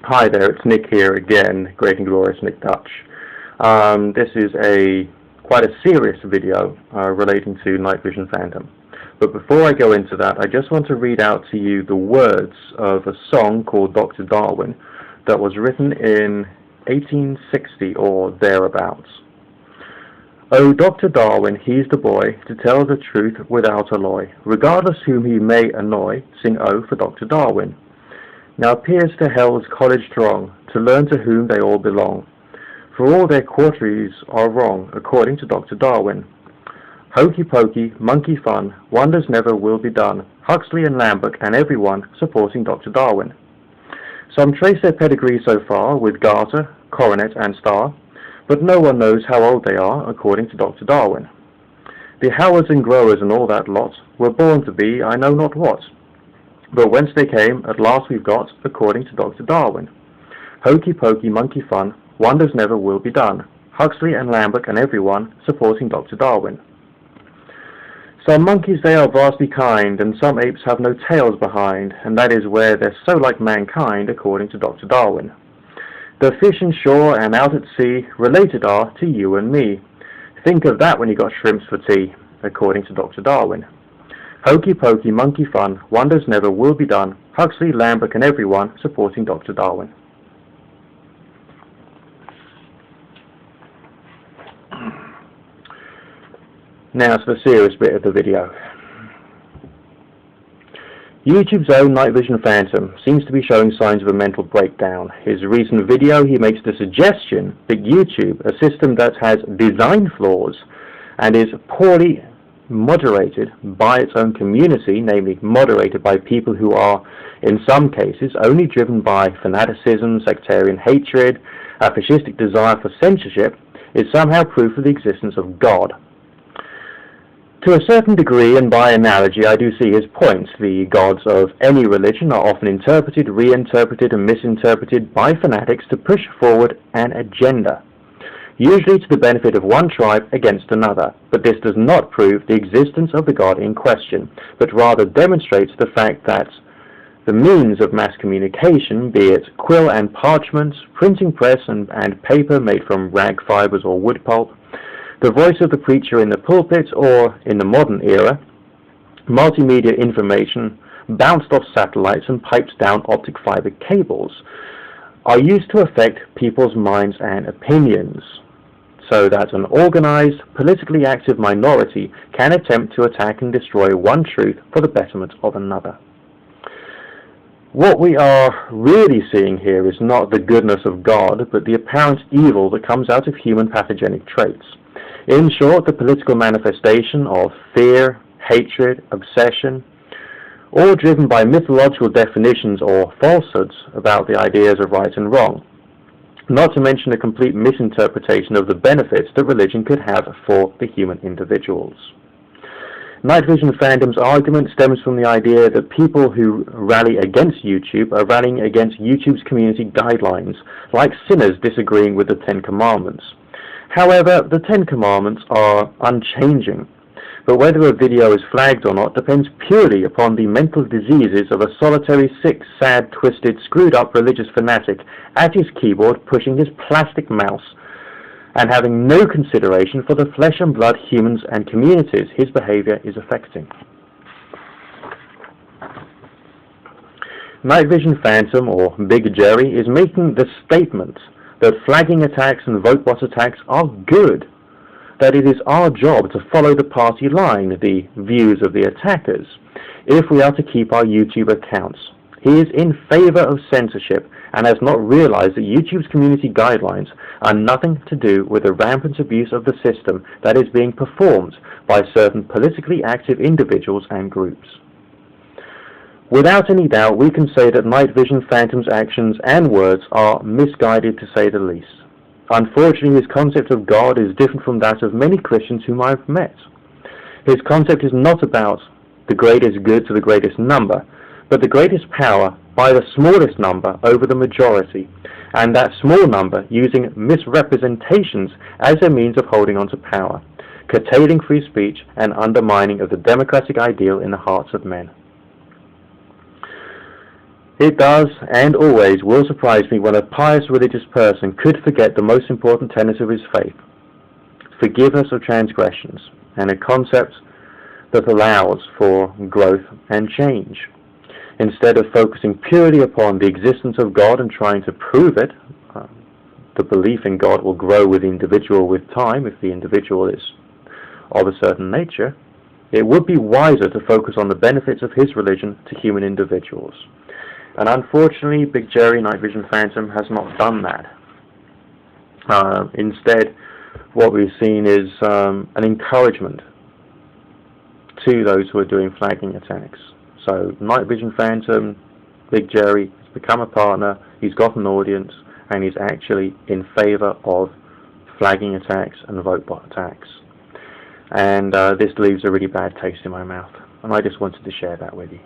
Hi there, it's Nick here again, Great and Glorious Nick Dutch. This is quite a serious video relating to NightVisionPhantom. But before I go into that, I just want to read out to you the words of a song called Dr. Darwin that was written in 1860 or thereabouts. Oh, Dr. Darwin, he's the boy, to tell the truth without alloy. Regardless whom he may annoy, sing oh for Dr. Darwin. Now peers to hell's college throng, to learn to whom they all belong. For all their quarteries are wrong, according to Dr. Darwin. Hokey pokey, monkey fun, wonders never will be done. Huxley and Lambert and everyone supporting Dr. Darwin. Some trace their pedigree so far with garter, coronet and star, but no one knows how old they are, according to Dr. Darwin. The Howards and Growers and all that lot were born to be I know not what. But whence they came, at last we've got, according to Dr. Darwin. Hokey pokey, monkey fun, wonders never will be done. Huxley and Lambert and everyone supporting Dr. Darwin. Some monkeys they are vastly kind, and some apes have no tails behind, and that is where they're so like mankind, according to Dr. Darwin. The fish in shore and out at sea related are to you and me. Think of that when you got shrimps for tea, according to Dr. Darwin. Hokey pokey, monkey fun, wonders never will be done. Huxley, Lambert and everyone supporting Dr. Darwin. Now to the serious bit of the video. YouTube's own NightVisionPhantom seems to be showing signs of a mental breakdown. His recent video, he makes the suggestion that YouTube, a system that has design flaws and is poorly moderated by its own community, namely moderated by people who are, in some cases, only driven by fanaticism, sectarian hatred, a fascistic desire for censorship, is somehow proof of the existence of God. To a certain degree, and by analogy, I do see his point. The gods of any religion are often interpreted, reinterpreted, and misinterpreted by fanatics to push forward an agenda, usually to the benefit of one tribe against another. But this does not prove the existence of the God in question, but rather demonstrates the fact that the means of mass communication, be it quill and parchment, printing press and paper made from rag fibers or wood pulp, the voice of the preacher in the pulpit, or, in the modern era, multimedia information bounced off satellites and piped down optic fiber cables, are used to affect people's minds and opinions, so that an organized, politically active minority can attempt to attack and destroy one truth for the betterment of another. What we are really seeing here is not the goodness of God, but the apparent evil that comes out of human pathogenic traits. In short, the political manifestation of fear, hatred, obsession, all driven by mythological definitions or falsehoods about the ideas of right and wrong, not to mention a complete misinterpretation of the benefits that religion could have for the human individuals. NightVisionPhantom's argument stems from the idea that people who rally against YouTube are rallying against YouTube's community guidelines, like sinners disagreeing with the Ten Commandments. However, the Ten Commandments are unchanging, but whether a video is flagged or not depends purely upon the mental diseases of a solitary, sick, sad, twisted, screwed-up religious fanatic at his keyboard pushing his plastic mouse and having no consideration for the flesh and blood humans and communities his behavior is affecting. NightVisionPhantom, or Big Jerry, is making the statement that flagging attacks and vote bot attacks are good, that it is our job to follow the party line, the views of the attackers, if we are to keep our YouTube accounts. He is in favor of censorship and has not realized that YouTube's community guidelines are nothing to do with the rampant abuse of the system that is being performed by certain politically active individuals and groups. Without any doubt, we can say that NightVisionPhantom's actions and words are misguided, to say the least. Unfortunately, his concept of God is different from that of many Christians whom I've met. His concept is not about the greatest good to the greatest number, but the greatest power by the smallest number over the majority, and that small number using misrepresentations as a means of holding on to power, curtailing free speech and undermining of the democratic ideal in the hearts of men. It does, and always will surprise me when a pious religious person could forget the most important tenets of his faith, forgiveness of transgressions, and a concept that allows for growth and change. Instead of focusing purely upon the existence of God and trying to prove it, the belief in God will grow with the individual with time if the individual is of a certain nature. It would be wiser to focus on the benefits of his religion to human individuals. And unfortunately, Big Jerry, NightVisionPhantom, has not done that. Instead, what we've seen is an encouragement to those who are doing flagging attacks. So NightVisionPhantom, Big Jerry, has become a partner, he's got an audience, and he's actually in favor of flagging attacks and vote bot attacks. And this leaves a really bad taste in my mouth, and I just wanted to share that with you.